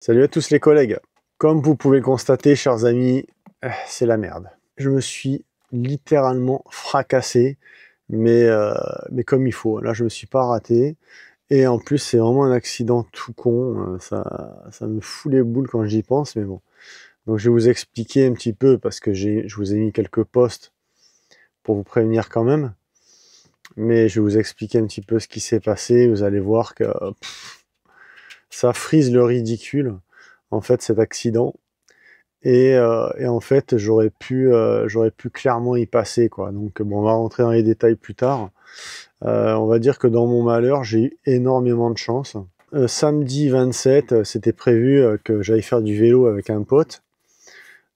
Salut à tous les collègues. Comme vous pouvez le constater, chers amis, c'est la merde. Je me suis littéralement fracassé, mais comme il faut. Là, je me suis pas raté. Et en plus, c'est vraiment un accident tout con. Ça me fout les boules quand j'y pense, mais bon. Donc, je vais vous expliquer un petit peu parce que je vous ai mis quelques posts pour vous prévenir quand même. Mais je vais vous expliquer un petit peu ce qui s'est passé. Vous allez voir que ça frise le ridicule, en fait, cet accident. Et en fait, j'aurais pu clairement y passer, quoi. Donc bon, on va rentrer dans les détails plus tard. On va dire que dans mon malheur, j'ai eu énormément de chance. Samedi 27, c'était prévu que j'aille faire du vélo avec un pote.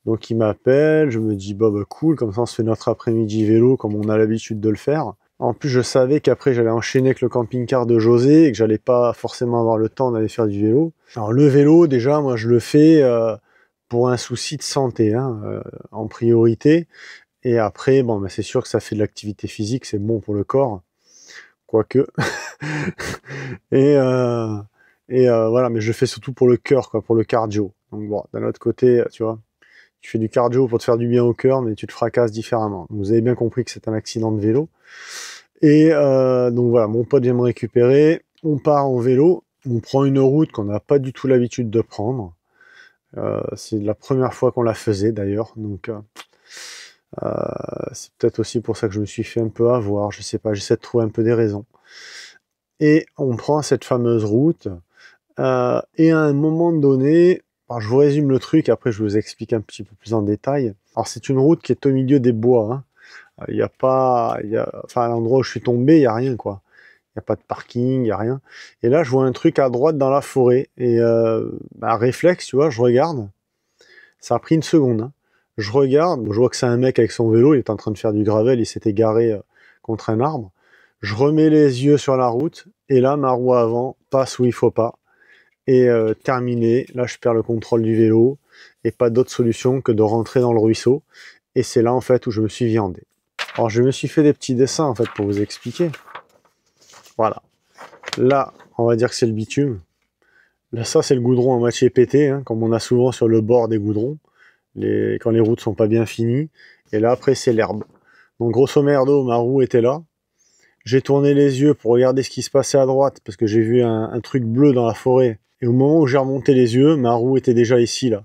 Donc il m'appelle, je me dis bah cool, comme ça on se fait notre après-midi vélo comme on a l'habitude de le faire. En plus, je savais qu'après j'allais enchaîner avec le camping-car de José et que j'allais pas forcément avoir le temps d'aller faire du vélo. Alors le vélo, déjà, moi je le fais pour un souci de santé, hein, en priorité. Et après, bon, c'est sûr que ça fait de l'activité physique, c'est bon pour le corps, quoique. et voilà, mais je le fais surtout pour le cœur, quoi, pour le cardio. Donc bon, d'un autre côté, tu vois, tu fais du cardio pour te faire du bien au cœur, mais tu te fracasses différemment. Vous avez bien compris que c'est un accident de vélo. Et donc voilà, mon pote vient me récupérer, on part en vélo, on prend une route qu'on n'a pas du tout l'habitude de prendre. C'est la première fois qu'on la faisait d'ailleurs, donc c'est peut-être aussi pour ça que je me suis fait un peu avoir, je sais pas, j'essaie de trouver un peu des raisons. Et on prend cette fameuse route, et à un moment donné, alors je vous résume le truc, après je vous explique un petit peu plus en détail. Alors c'est une route qui est au milieu des bois, hein. Il y a pas, enfin à l'endroit où je suis tombé, il y a rien quoi. Il y a pas de parking, il y a rien. Et là je vois un truc à droite dans la forêt et réflexe, tu vois, je regarde. Ça a pris une seconde, hein. Je regarde, je vois que c'est un mec avec son vélo, il est en train de faire du gravel, il s'était garé contre un arbre. Je remets les yeux sur la route et là ma roue avant passe où il faut pas. Et terminé, là je perds le contrôle du vélo et pas d'autre solution que de rentrer dans le ruisseau. Et c'est là en fait où je me suis viandé. Alors je me suis fait des petits dessins en fait pour vous expliquer. Voilà. Là, on va dire que c'est le bitume. Là, ça c'est le goudron à moitié pété, hein, comme on a souvent sur le bord des goudrons, quand les routes sont pas bien finies. Et là après c'est l'herbe. Donc grosso merdo, ma roue était là. J'ai tourné les yeux pour regarder ce qui se passait à droite, parce que j'ai vu un truc bleu dans la forêt. Et au moment où j'ai remonté les yeux, ma roue était déjà ici, là.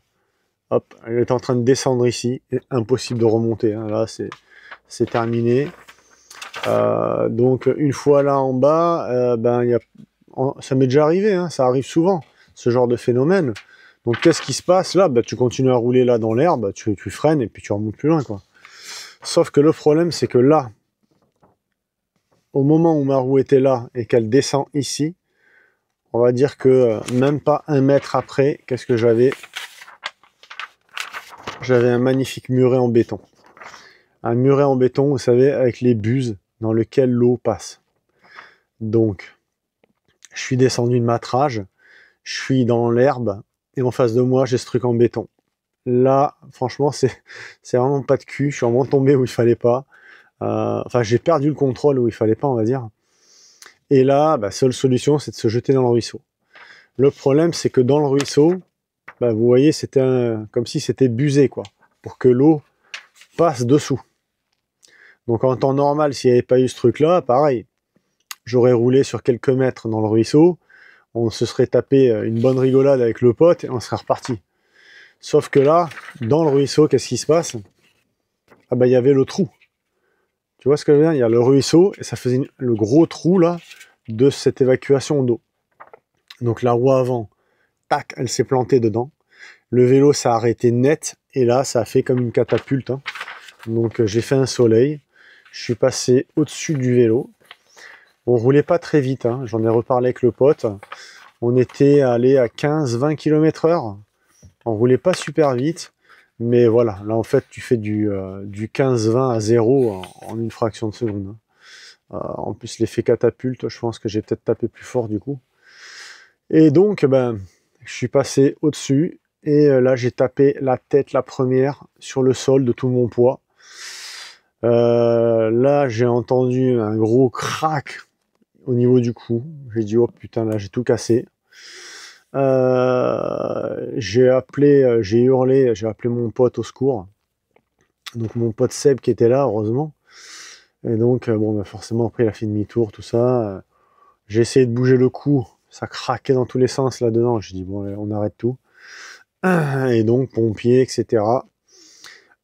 Hop, elle était en train de descendre ici. Et impossible de remonter, hein. Là, c'est terminé. Donc, une fois là en bas, ça m'est déjà arrivé, hein, ça arrive souvent, ce genre de phénomène. Donc, qu'est-ce qui se passe là? Tu continues à rouler là dans l'herbe, tu freines et puis tu remontes plus loin, quoi. Sauf que le problème, c'est que là, au moment où ma roue était là et qu'elle descend ici, on va dire que même pas 1 mètre après, qu'est-ce que j'avais? J'avais un magnifique muret en béton. Un muret en béton, vous savez, avec les buses dans lequel l'eau passe. Donc, je suis descendu de ma trage, je suis dans l'herbe, et en face de moi, j'ai ce truc en béton. Là, franchement, c'est vraiment pas de cul, je suis vraiment tombé où il fallait pas. Enfin, j'ai perdu le contrôle où il fallait pas, on va dire. Et là, seule solution, c'est de se jeter dans le ruisseau. Le problème, c'est que dans le ruisseau, vous voyez, c'était comme si c'était busé, quoi, pour que l'eau passe dessous. Donc en temps normal, s'il n'y avait pas eu ce truc-là, pareil, j'aurais roulé sur quelques mètres dans le ruisseau, on se serait tapé une bonne rigolade avec le pote et on serait reparti. Sauf que là, dans le ruisseau, qu'est-ce qui se passe? Il y avait le trou. Tu vois ce que je veux dire? Il y a le ruisseau et ça faisait le gros trou là de cette évacuation d'eau. Donc la roue avant, tac, elle s'est plantée dedans. Le vélo s'est arrêté net et là, ça a fait comme une catapulte, hein. Donc j'ai fait un soleil, je suis passé au-dessus du vélo. On roulait pas très vite, hein. J'en ai reparlé avec le pote. On était allé à 15-20 km/h. On roulait pas super vite, mais voilà, là en fait tu fais du 15-20 à 0 en une fraction de seconde, hein. En plus l'effet catapulte, je pense que j'ai peut-être tapé plus fort du coup. Et donc je suis passé au-dessus et là j'ai tapé la tête la première sur le sol de tout mon poids. Là j'ai entendu un gros crack au niveau du cou. J'ai dit oh putain, là j'ai tout cassé. J'ai hurlé, j'ai appelé mon pote au secours. Donc mon pote Seb qui était là, heureusement. Et donc, bon, bah, forcément, après, il a fait demi-tour, tout ça. J'ai essayé de bouger le cou. Ça craquait dans tous les sens là-dedans. J'ai dit, bon, on arrête tout. Et donc, pompier, etc.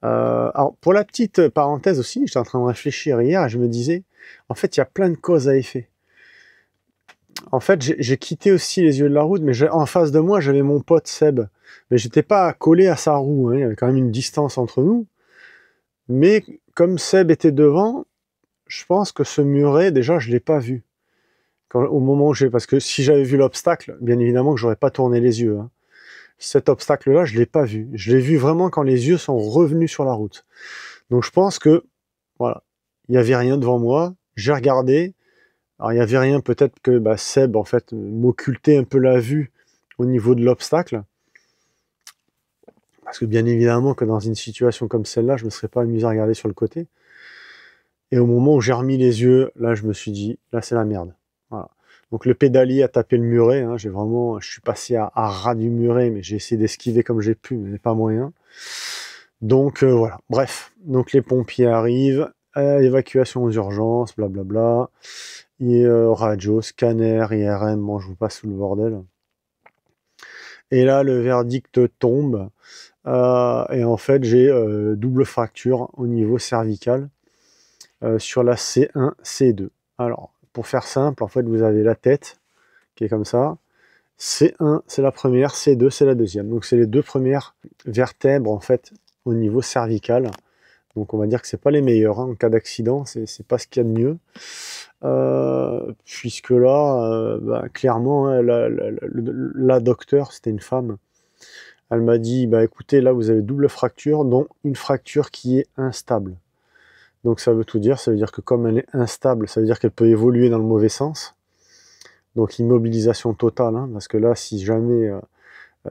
Alors, pour la petite parenthèse aussi, j'étais en train de réfléchir hier et je me disais, en fait, il y a plein de causes à effet. En fait, j'ai quitté aussi les yeux de la route, mais en face de moi, j'avais mon pote Seb. Mais j'étais pas collé à sa roue, hein. Il y avait quand même une distance entre nous. Mais comme Seb était devant, je pense que ce muret, déjà, je l'ai pas vu. Au moment où parce que si j'avais vu l'obstacle, bien évidemment que j'aurais pas tourné les yeux, hein. Cet obstacle-là, je l'ai pas vu. Je l'ai vu vraiment quand les yeux sont revenus sur la route. Donc je pense que, voilà, il n'y avait rien devant moi. J'ai regardé. Alors il n'y avait rien, peut-être que Seb, en fait, m'occultait un peu la vue au niveau de l'obstacle. Parce que bien évidemment que dans une situation comme celle-là, je ne me serais pas amusé à regarder sur le côté. Et au moment où j'ai remis les yeux, là, je me suis dit, là, c'est la merde. Voilà. Donc le pédalier a tapé le muret, hein, je suis passé à ras du muret, mais j'ai essayé d'esquiver comme j'ai pu, mais pas moyen. Donc voilà, bref. Donc les pompiers arrivent, évacuation aux urgences, blablabla. Et radio, scanner, IRM, bon, je vous passe sous le bordel. Et là, le verdict tombe. Et en fait, j'ai double fracture au niveau cervical sur la C1, C2. Alors, pour faire simple, en fait, vous avez la tête qui est comme ça. C1, c'est la première, C2, c'est la deuxième. Donc, c'est les deux premières vertèbres, en fait, au niveau cervical. Donc, on va dire que c'est pas les meilleurs, hein. En cas d'accident, c'est pas ce qu'il y a de mieux. Puisque là, clairement, hein, la docteure, c'était une femme, elle m'a dit, écoutez, là, vous avez double fracture, dont une fracture qui est instable. Donc ça veut tout dire, ça veut dire que comme elle est instable, ça veut dire qu'elle peut évoluer dans le mauvais sens. Donc immobilisation totale, hein, parce que là, si jamais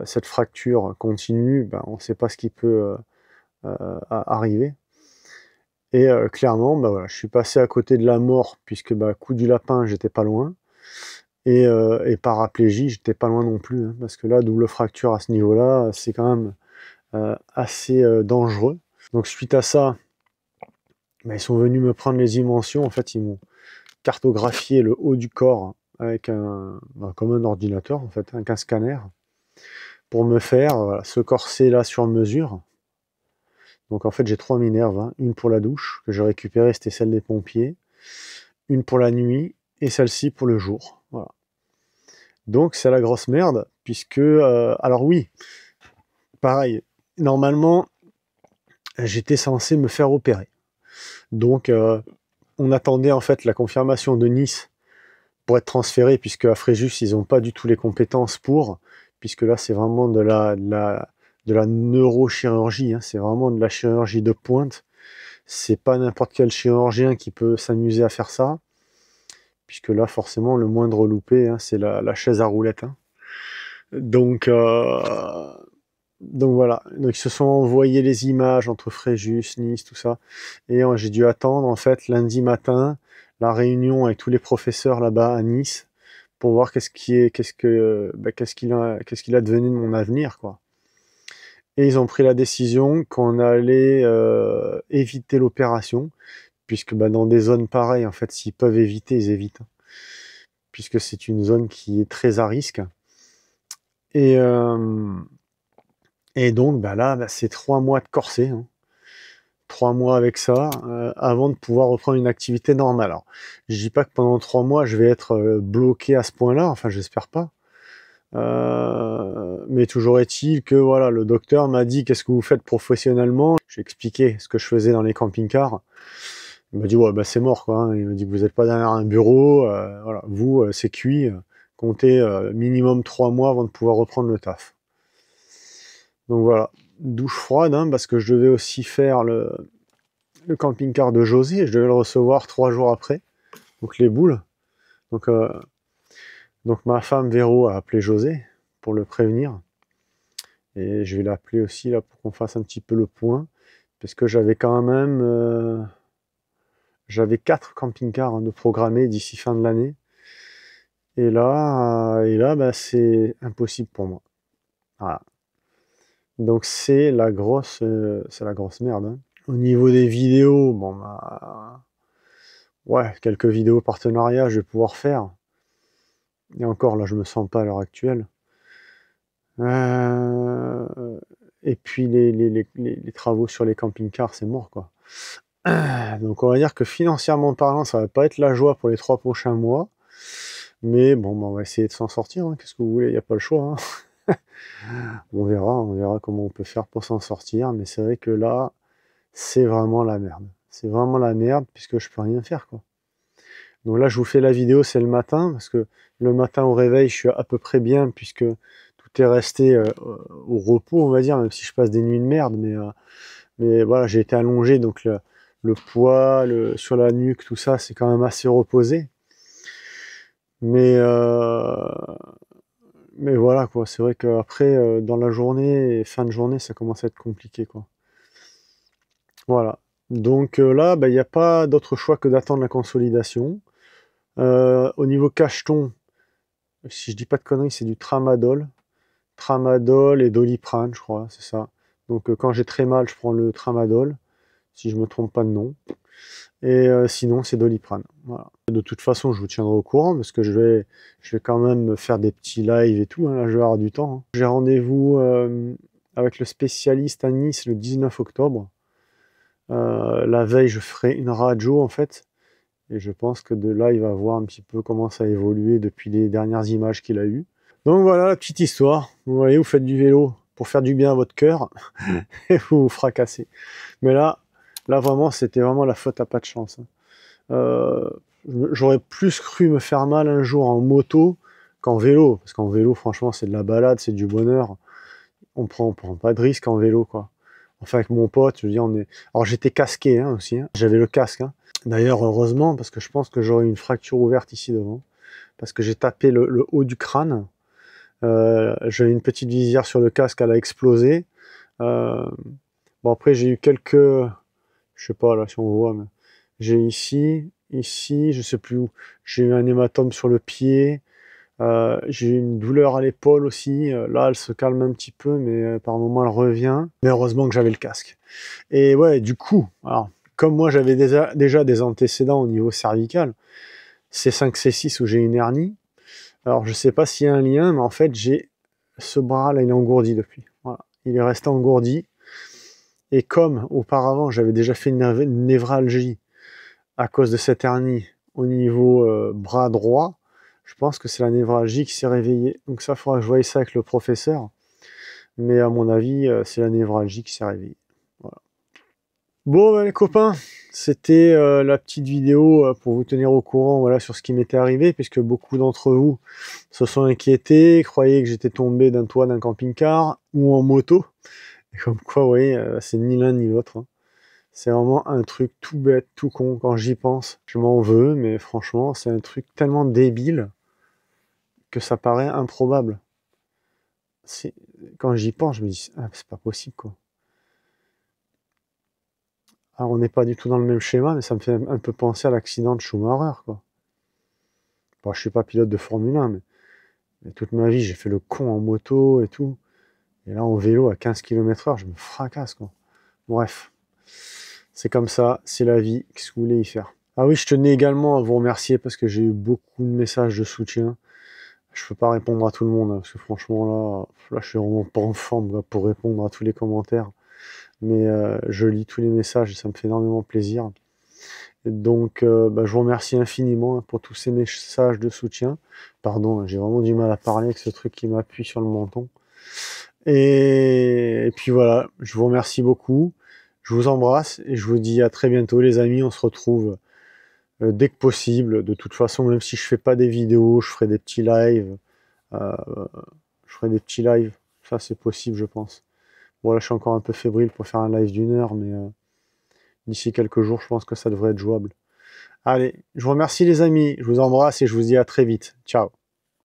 cette fracture continue, on ne sait pas ce qui peut arriver. Et clairement, voilà, je suis passé à côté de la mort, puisque coup du lapin, j'étais pas loin. Et paraplégie, j'étais pas loin non plus, hein, parce que là, double fracture à ce niveau-là, c'est quand même assez dangereux. Donc suite à ça, ils sont venus me prendre les dimensions. En fait, ils m'ont cartographié le haut du corps avec comme un ordinateur, en fait, avec un scanner, pour me faire ce corset-là sur mesure. Donc en fait, j'ai 3 minerves, hein. Une pour la douche, que j'ai récupérée, c'était celle des pompiers. Une pour la nuit, et celle-ci pour le jour. Voilà. Donc c'est la grosse merde, puisque... alors oui, pareil, normalement, j'étais censé me faire opérer. Donc on attendait en fait la confirmation de Nice pour être transféré, puisque à Fréjus, ils n'ont pas du tout les compétences pour, puisque là, c'est vraiment de la neurochirurgie, hein, c'est vraiment de la chirurgie de pointe. C'est pas n'importe quel chirurgien qui peut s'amuser à faire ça, puisque là, forcément, le moindre loupé, hein, c'est la chaise à roulettes, hein. Donc voilà, donc ils se sont envoyés les images entre Fréjus, Nice, tout ça, et j'ai dû attendre en fait lundi matin la réunion avec tous les professeurs là-bas à Nice pour voir qu'est-ce qu'il advenait de mon avenir, quoi. Et ils ont pris la décision qu'on allait éviter l'opération, puisque dans des zones pareilles, en fait, s'ils peuvent éviter, ils évitent, hein, puisque c'est une zone qui est très à risque. Et donc, là, c'est 3 mois de corset, hein. 3 mois avec ça, avant de pouvoir reprendre une activité normale. Alors, je dis pas que pendant 3 mois, je vais être bloqué à ce point-là, enfin, j'espère pas. Mais toujours est-il que voilà, le docteur m'a dit qu'est-ce que vous faites professionnellement. J'ai expliqué ce que je faisais dans les camping-cars. Il m'a dit ouais, c'est mort, quoi, hein. Il m'a dit que vous n'êtes pas derrière un bureau, voilà, vous c'est cuit, comptez minimum 3 mois avant de pouvoir reprendre le taf. Donc voilà, douche froide, hein, parce que je devais aussi faire le camping-car de José, et je devais le recevoir 3 jours après, donc les boules. Donc ma femme Véro a appelé José pour le prévenir. Et je vais l'appeler aussi là pour qu'on fasse un petit peu le point. Parce que j'avais quand même... j'avais 4 camping-cars, hein, de programmés d'ici fin de l'année. Et là, bah, c'est impossible pour moi. Voilà. Donc c'est la grosse merde, hein. Au niveau des vidéos, bon bah, ouais, quelques vidéos partenariats, je vais pouvoir faire. Et encore, là, je me sens pas à l'heure actuelle. Euh, Et puis les travaux sur les camping-cars, c'est mort, quoi. Donc on va dire que financièrement parlant, ça va pas être la joie pour les 3 prochains mois. Mais bon, bah, on va essayer de s'en sortir, hein. Qu'est-ce que vous voulez, il n'y a pas le choix, hein. On verra comment on peut faire pour s'en sortir. Mais c'est vrai que là, c'est vraiment la merde. C'est vraiment la merde puisque je peux rien faire, quoi. Donc là, je vous fais la vidéo, c'est le matin, parce que le matin au réveil, je suis à peu près bien puisque tout est resté au repos, on va dire, même si je passe des nuits de merde. Mais voilà, j'ai été allongé, donc le poids sur la nuque, tout ça, c'est quand même assez reposé. Mais, euh, mais voilà, quoi. C'est vrai qu'après, dans la journée et fin de journée, ça commence à être compliqué, quoi. Voilà. Donc là, bah, il n'y a pas d'autre choix que d'attendre la consolidation. Au niveau cacheton, si je dis pas de conneries, c'est du tramadol. Tramadol et doliprane, je crois, c'est ça. Donc quand j'ai très mal, je prends le tramadol, si je me trompe pas de nom. Et sinon, c'est doliprane. Voilà. De toute façon, je vous tiendrai au courant parce que je vais quand même faire des petits lives et tout, hein. Là, je vais avoir du temps, hein. J'ai rendez-vous avec le spécialiste à Nice le 19 octobre. La veille, je ferai une radio en fait. Et je pense que de là, il va voir un petit peu comment ça a évolué depuis les dernières images qu'il a eues. Donc voilà la petite histoire. Vous voyez, vous faites du vélo pour faire du bien à votre cœur et vous vous fracassez. Mais là vraiment, c'était vraiment la faute à pas de chance, hein. Euh, J'aurais plus cru me faire mal un jour en moto qu'en vélo. Parce qu'en vélo, franchement, c'est de la balade, c'est du bonheur. On prend pas de risque en vélo, quoi. Enfin, avec mon pote, je veux dire, Alors, j'étais casqué, hein, aussi, hein. J'avais le casque, hein. D'ailleurs, heureusement, parce que je pense que j'aurais une fracture ouverte ici devant. Parce que j'ai tapé le haut du crâne. J'avais une petite visière sur le casque, elle a explosé. Euh, Bon, après, j'ai eu quelques... Je sais pas, là, si on voit, mais... J'ai ici, je sais plus où. J'ai eu un hématome sur le pied. J'ai eu une douleur à l'épaule aussi. Là, elle se calme un petit peu, mais par moments, elle revient. Mais heureusement que j'avais le casque. Et ouais, du coup, alors, comme moi, j'avais déjà des antécédents au niveau cervical, C5, C6 où j'ai une hernie. Alors, je sais pas s'il y a un lien, mais en fait, j'ai ce bras-là, il est engourdi depuis. Voilà. Il est resté engourdi. Et comme auparavant, j'avais déjà fait une névralgie à cause de cette hernie au niveau bras droit, je pense que c'est la névralgie qui s'est réveillée. Donc ça, il faudra que je voie ça avec le professeur. Mais à mon avis, c'est la névralgie qui s'est réveillée. Voilà. Bon, ben, les copains, c'était la petite vidéo pour vous tenir au courant, voilà, sur ce qui m'était arrivé, puisque beaucoup d'entre vous se sont inquiétés, croyaient que j'étais tombé d'un toit d'un camping-car ou en moto. Et comme quoi, vous voyez, c'est ni l'un ni l'autre, hein. C'est vraiment un truc tout bête, tout con. Quand j'y pense, je m'en veux, mais franchement, c'est un truc tellement débile que ça paraît improbable. C'est... Quand j'y pense, je me dis, ah, c'est pas possible, quoi. Alors, on n'est pas du tout dans le même schéma, mais ça me fait un peu penser à l'accident de Schumacher, quoi. Bon, je suis pas pilote de Formule 1, mais toute ma vie, j'ai fait le con en moto et tout. Et là, en vélo, à 15 km/h, je me fracasse, quoi. Bref. C'est comme ça, c'est la vie, qu'est-ce que vous voulez y faire? Ah oui, je tenais également à vous remercier parce que j'ai eu beaucoup de messages de soutien. Je peux pas répondre à tout le monde, hein, parce que franchement là je suis vraiment pas en forme là, pour répondre à tous les commentaires. Mais je lis tous les messages et ça me fait énormément plaisir. Et donc bah, je vous remercie infiniment, hein, pour tous ces messages de soutien. Pardon, hein, j'ai vraiment du mal à parler avec ce truc qui m'appuie sur le menton. Et puis voilà, je vous remercie beaucoup. Je vous embrasse et je vous dis à très bientôt les amis, on se retrouve dès que possible. De toute façon, même si je fais pas des vidéos, je ferai des petits lives. Euh, je ferai des petits lives, ça c'est possible je pense. Bon là je suis encore un peu fébrile pour faire un live d'1 heure, mais d'ici quelques jours je pense que ça devrait être jouable. Allez, je vous remercie les amis, je vous embrasse et je vous dis à très vite. Ciao.